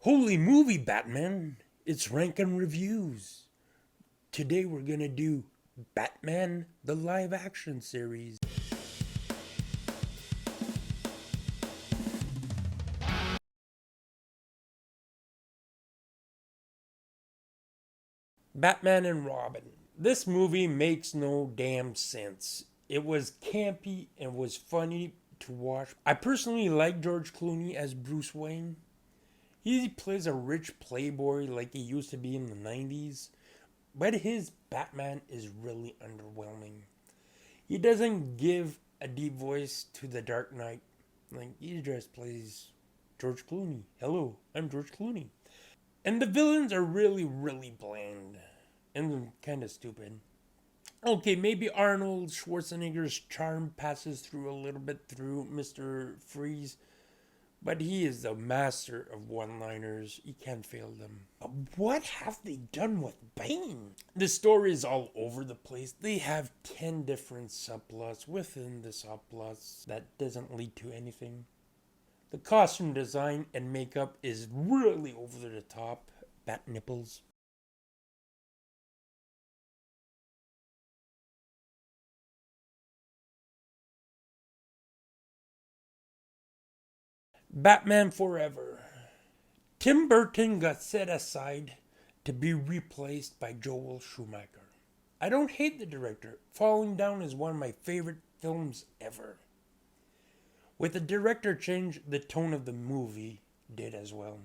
Holy movie, Batman! It's ranking reviews. Today we're gonna do Batman the live action series. Batman and Robin. This movie makes no damn sense. It was campy and was funny to watch. I personally like George Clooney as Bruce Wayne. He plays a rich playboy like he used to be in the 90s, but his Batman is really underwhelming. He doesn't give a deep voice to the Dark Knight. Like, he just plays George Clooney. Hello, I'm George Clooney. And the villains are really, really bland and kind of stupid. Okay, maybe Arnold Schwarzenegger's charm passes through a little bit through Mr. Freeze, but he is the master of one-liners. You can't fail them. What have they done with Bane? The story is all over the place. They have 10 different subplots within the subplots that doesn't lead to anything. The costume design and makeup is really over the top. Bat nipples. Batman Forever. Tim Burton got set aside to be replaced by Joel Schumacher. I don't hate the director. Falling Down is one of my favorite films ever. With the director change, the tone of the movie did as well.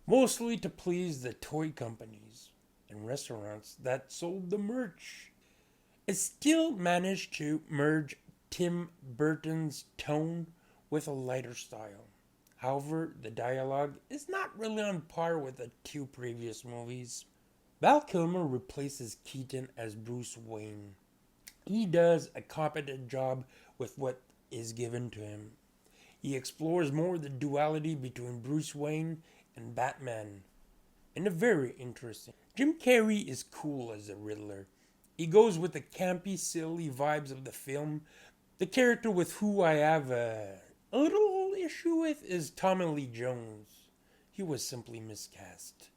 Mostly to please the toy companies and restaurants that sold the merch. It still managed to merge Tim Burton's tone with a lighter style. However, the dialogue is not really on par with the two previous movies. Val Kilmer replaces Keaton as Bruce Wayne. He does a competent job with what is given to him. He explores more the duality between Bruce Wayne and Batman, and a very interesting. Jim Carrey is cool as the Riddler. He goes with the campy, silly vibes of the film. The character with who I have a little issue with is Tommy Lee Jones. He was simply miscast.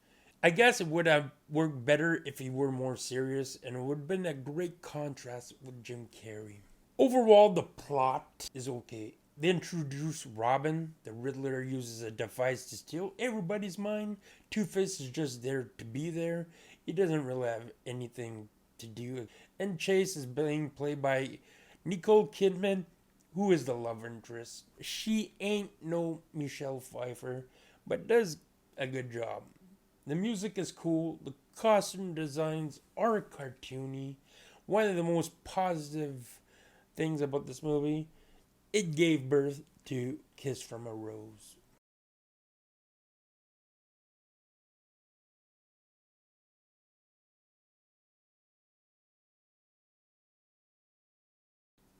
I guess it would have worked better if he were more serious, and it would have been a great contrast with Jim Carrey. Overall, the plot is okay. They introduce Robin. The Riddler uses a device to steal everybody's mind. Two-Face is just there to be there. He doesn't really have anything to do. And Chase is being played by Nicole Kidman, who is the love interest. She ain't no Michelle Pfeiffer, but does a good job. The music is cool. The costume designs are cartoony. One of the most positive things about this movie, it gave birth to Kiss from a Rose.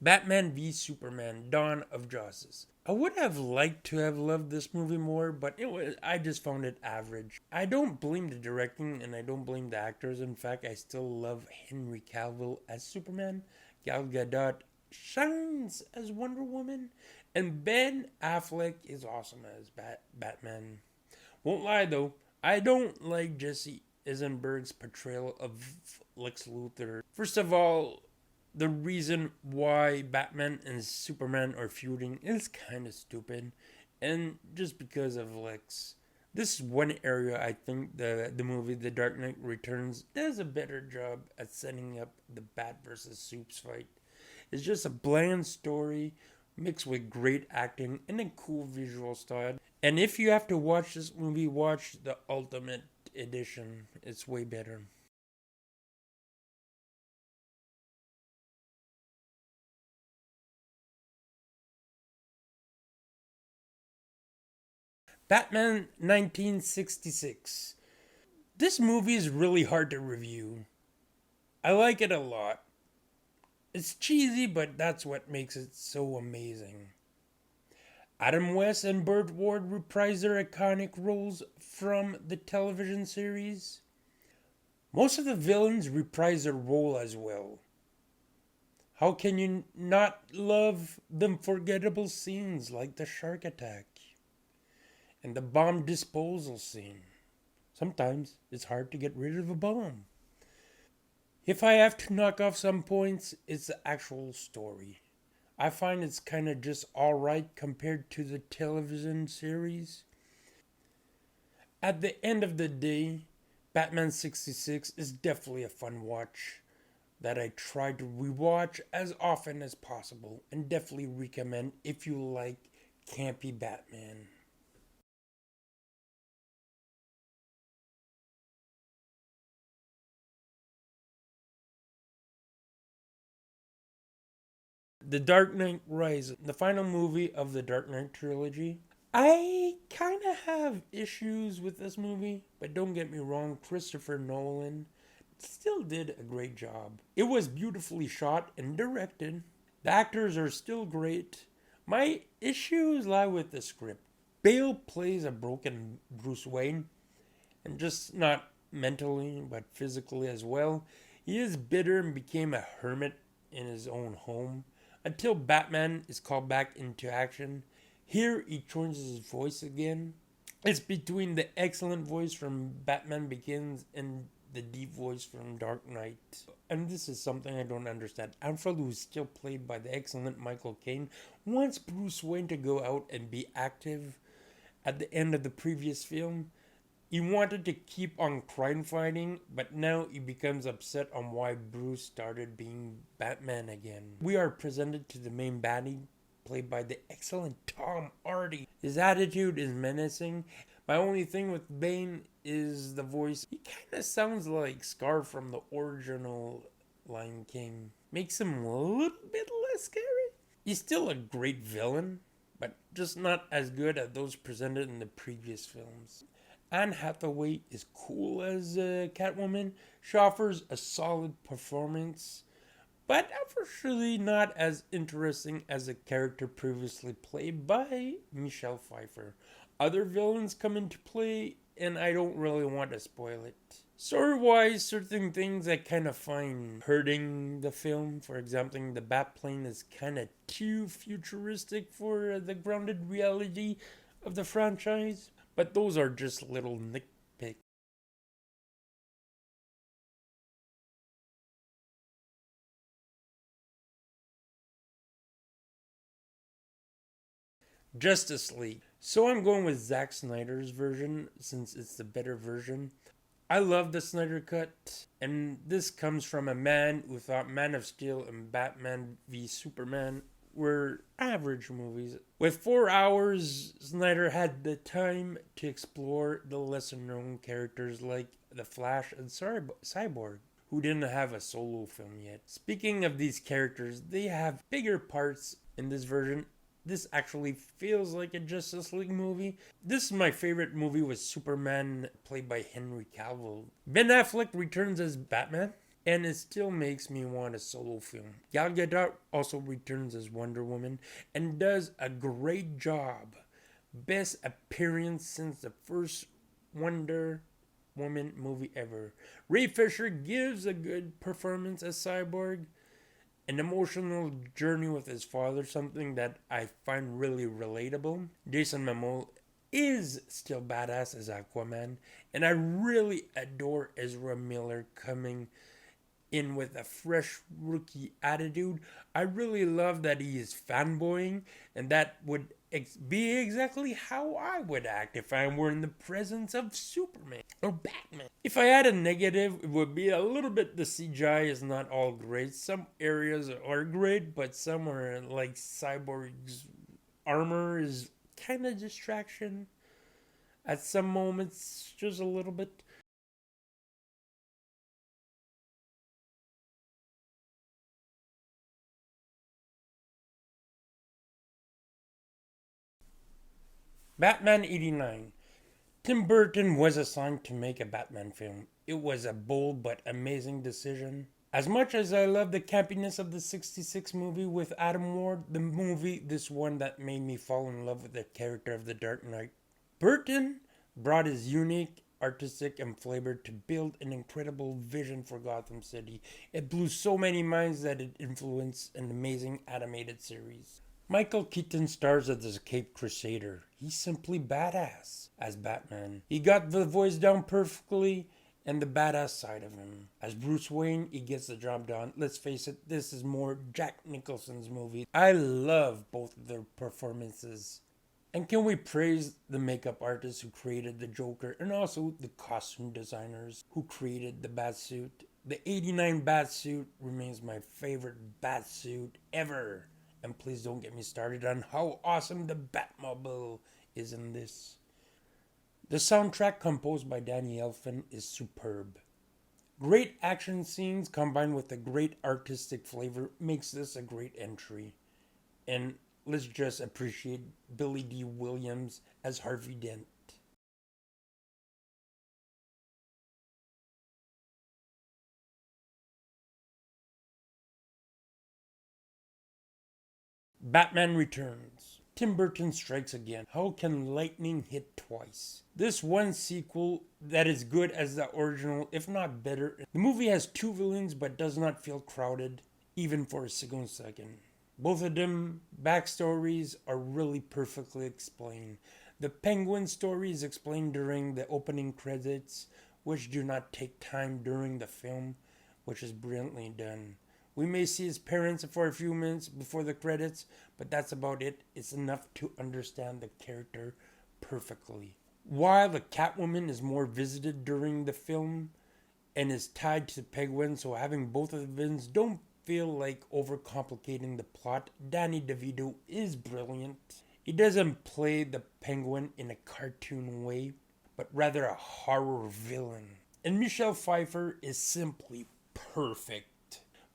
Batman v Superman: Dawn of Justice. I would have liked to have loved this movie more, but I just found it average. I don't blame the directing and I don't blame the actors. In fact, I still love Henry Cavill as Superman. Gal Gadot shines as Wonder Woman, and Ben Affleck is awesome as Batman. Won't lie though, I don't like Jesse Eisenberg's portrayal of Lex Luthor. First of all, the reason why Batman and Superman are feuding is kind of stupid, and just because of Lex. This is one area I think the movie The Dark Knight Returns does a better job at setting up the Bat versus Supes fight. It's just a bland story mixed with great acting and a cool visual style. And if you have to watch this movie, watch the Ultimate Edition. It's way better. Batman 1966. This movie is really hard to review. I like it a lot. It's cheesy, but that's what makes it so amazing. Adam West and Burt Ward reprise their iconic roles from the television series. Most of the villains reprise their role as well. How can you not love the forgettable scenes like the shark attack? and the bomb disposal scene. Sometimes it's hard to get rid of a bomb. If I have to knock off some points, it's the actual story. I find it's kind of just alright compared to the television series. At the end of the day, Batman 66 is definitely a fun watch that I try to rewatch as often as possible and definitely recommend if you like campy Batman. The Dark Knight Rises, the final movie of the Dark Knight trilogy. I kind of have issues with this movie, but don't get me wrong, Christopher Nolan still did a great job. It was beautifully shot and directed. The actors are still great. My issues lie with the script. Bale plays a broken Bruce Wayne, and just not mentally, but physically as well. He is bitter and became a hermit in his own home until Batman is called back into action. Here he joins his voice again. It's between the excellent voice from Batman Begins and the deep voice from Dark Knight. And this is something I don't understand. Alfred, who is still played by the excellent Michael Caine, wants Bruce Wayne to go out and be active at the end of the previous film. He wanted to keep on crime fighting, but now he becomes upset on why Bruce started being Batman again. We are presented to the main baddie, played by the excellent Tom Hardy. His attitude is menacing. My only thing with Bane is the voice. He kind of sounds like Scar from the original Lion King. Makes him a little bit less scary. He's still a great villain, but just not as good as those presented in the previous films. Anne Hathaway is cool as Catwoman. She offers a solid performance, but unfortunately not as interesting as a character previously played by Michelle Pfeiffer. Other villains come into play, and I don't really want to spoil it. Story-wise, certain things I kind of find hurting the film. For example, the Batplane is kind of too futuristic for the grounded reality of the franchise. But those are just little nitpicks. Justice League. So I'm going with Zack Snyder's version since it's the better version. I love the Snyder Cut, and this comes from a man who thought Man of Steel and Batman v Superman were average movies. With 4 hours, Snyder had the time to explore the lesser known characters like The Flash and Cyborg, who didn't have a solo film yet. Speaking of these characters, they have bigger parts in this version. This actually feels like a Justice League movie. This is my favorite movie with Superman played by Henry Cavill. Ben Affleck returns as Batman, and it still makes me want a solo film. Gal Gadot also returns as Wonder Woman and does a great job. Best appearance since the first Wonder Woman movie ever. Ray Fisher gives a good performance as Cyborg. An emotional journey with his father, something that I find really relatable. Jason Momoa is still badass as Aquaman, and I really adore Ezra Miller coming in with a fresh rookie attitude. I really love that he is fanboying, and that would be exactly how I would act if I were in the presence of Superman or Batman. If I had a negative, it would be a little bit the CGI is not all great. Some areas are great, but some are like Cyborg's armor is kind of distraction at some moments, just a little bit. Batman 89. Tim Burton was assigned to make a Batman film. It was a bold but amazing decision. As much as I love the campiness of the 66 movie with Adam Ward, the movie, this one that made me fall in love with the character of the Dark Knight. Burton brought his unique, artistic, and flavor to build an incredible vision for Gotham City. It blew so many minds that it influenced an amazing animated series. Michael Keaton stars as the Cape Crusader. He's simply badass as Batman. He got the voice down perfectly and the badass side of him. As Bruce Wayne, he gets the job done. Let's face it, this is more Jack Nicholson's movie. I love both of their performances. And can we praise the makeup artists who created the Joker and also the costume designers who created the Batsuit? The 89 Batsuit remains my favorite Batsuit ever. And please don't get me started on how awesome the Batmobile is in this. The soundtrack composed by Danny Elfman is superb. Great action scenes combined with a great artistic flavor makes this a great entry. And let's just appreciate Billy D. Williams as Harvey Dent. Batman Returns. Tim Burton strikes again. How can lightning hit twice? This one sequel that is good as the original, if not better. The movie has two villains but does not feel crowded, even for a single second. Both of them backstories are really perfectly explained. The Penguin story is explained during the opening credits, which do not take time during the film, which is brilliantly done. We may see his parents for a few minutes before the credits, but that's about it. It's enough to understand the character perfectly. While the Catwoman is more visited during the film and is tied to the Penguin, so having both of the villains don't feel like overcomplicating the plot, Danny DeVito is brilliant. He doesn't play the Penguin in a cartoon way, but rather a horror villain. And Michelle Pfeiffer is simply perfect.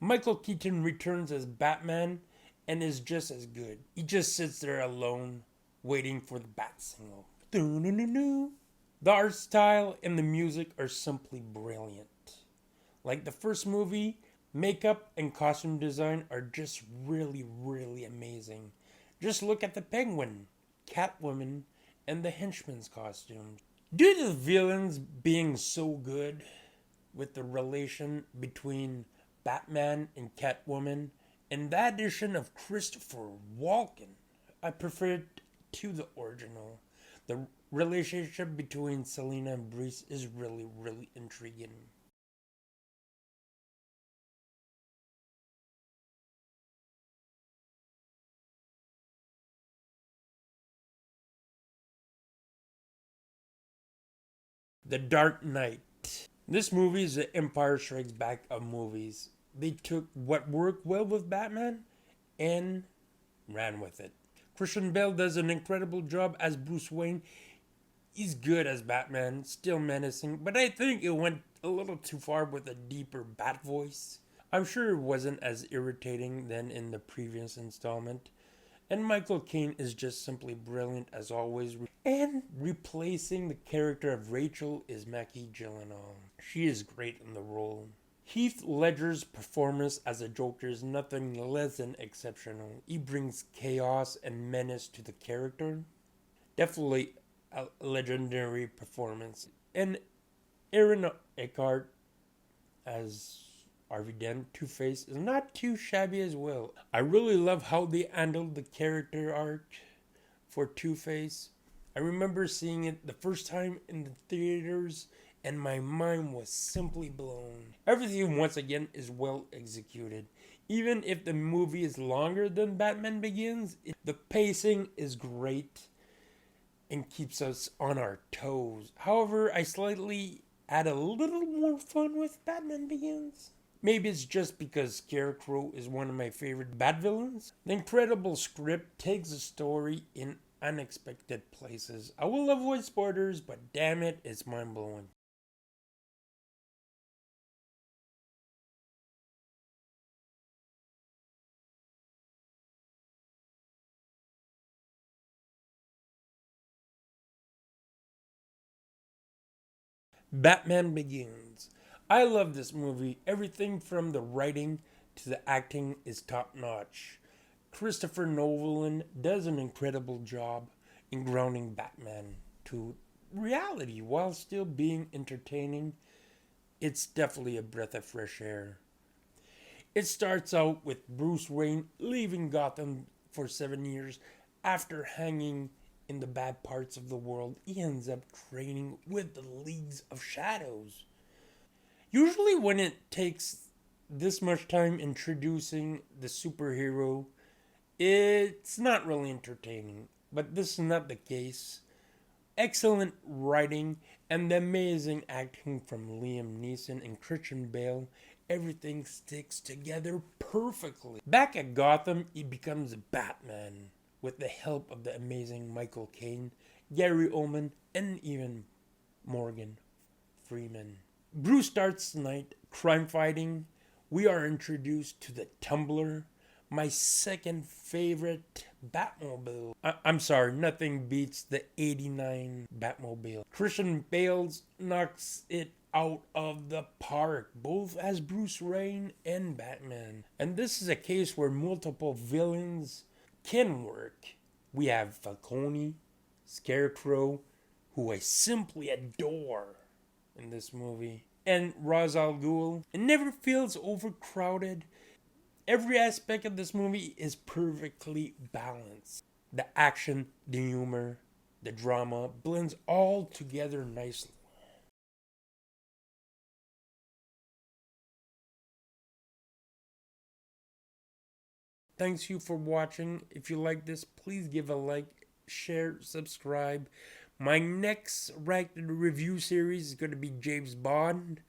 Michael Keaton returns as Batman and is just as good. He just sits there alone, waiting for the bat signal. The art style and the music are simply brilliant. Like the first movie, makeup and costume design are just really, really amazing. Just look at the Penguin, Catwoman, and the henchman's costumes. Due to the villains being so good with the relation between Batman and Catwoman, and the addition of Christopher Walken, I prefer it to the original. The relationship between Selina and Bruce is really, really intriguing. The Dark Knight. This movie is the Empire Strikes Back of movies. They took what worked well with Batman and ran with it. Christian Bale does an incredible job as Bruce Wayne. He's good as Batman, still menacing, but I think it went a little too far with a deeper bat voice. I'm sure it wasn't as irritating than in the previous installment. And Michael Caine is just simply brilliant as always. And replacing the character of Rachel is Maggie Gyllenhaal. She is great in the role. Heath Ledger's performance as a Joker is nothing less than exceptional. He brings chaos and menace to the character. Definitely a legendary performance. And Aaron Eckhart as Harvey Dent, Two-Face, is not too shabby as well. I really love how they handled the character arc for Two-Face. I remember seeing it the first time in the theaters and my mind was simply blown. Everything, once again, is well executed. Even if the movie is longer than Batman Begins, the pacing is great and keeps us on our toes. However, I slightly had a little more fun with Batman Begins. Maybe it's just because Scarecrow is one of my favorite Bat villains. The incredible script takes the story in unexpected places. I will avoid spoilers, but damn it, it's mind-blowing. Batman Begins. I love this movie. Everything from the writing to the acting is top notch. Christopher Nolan does an incredible job in grounding Batman to reality while still being entertaining. It's definitely a breath of fresh air. It starts out with Bruce Wayne leaving Gotham for 7 years after hanging in the bad parts of the world. He ends up training with the Leagues of Shadows. Usually when it takes this much time introducing the superhero, it's not really entertaining. But this is not the case. Excellent writing and the amazing acting from Liam Neeson and Christian Bale. Everything sticks together perfectly. Back at Gotham, he becomes Batman with the help of the amazing Michael Caine, Gary Oldman, and even Morgan Freeman. Bruce starts tonight crime fighting. We are introduced to the Tumbler, my second favorite Batmobile. I'm sorry, nothing beats the 89 Batmobile. Christian Bale knocks it out of the park, both as Bruce Wayne and Batman. And this is a case where multiple villains can work. We have Falcone, Scarecrow, who I simply adore in this movie, and Ra's al Ghul. It never feels overcrowded. Every aspect of this movie is perfectly balanced. The action, the humor, the drama blends all together nicely. Thanks you for watching. If you like this, please give a like, share, subscribe. My next ranked review series is going to be James Bond.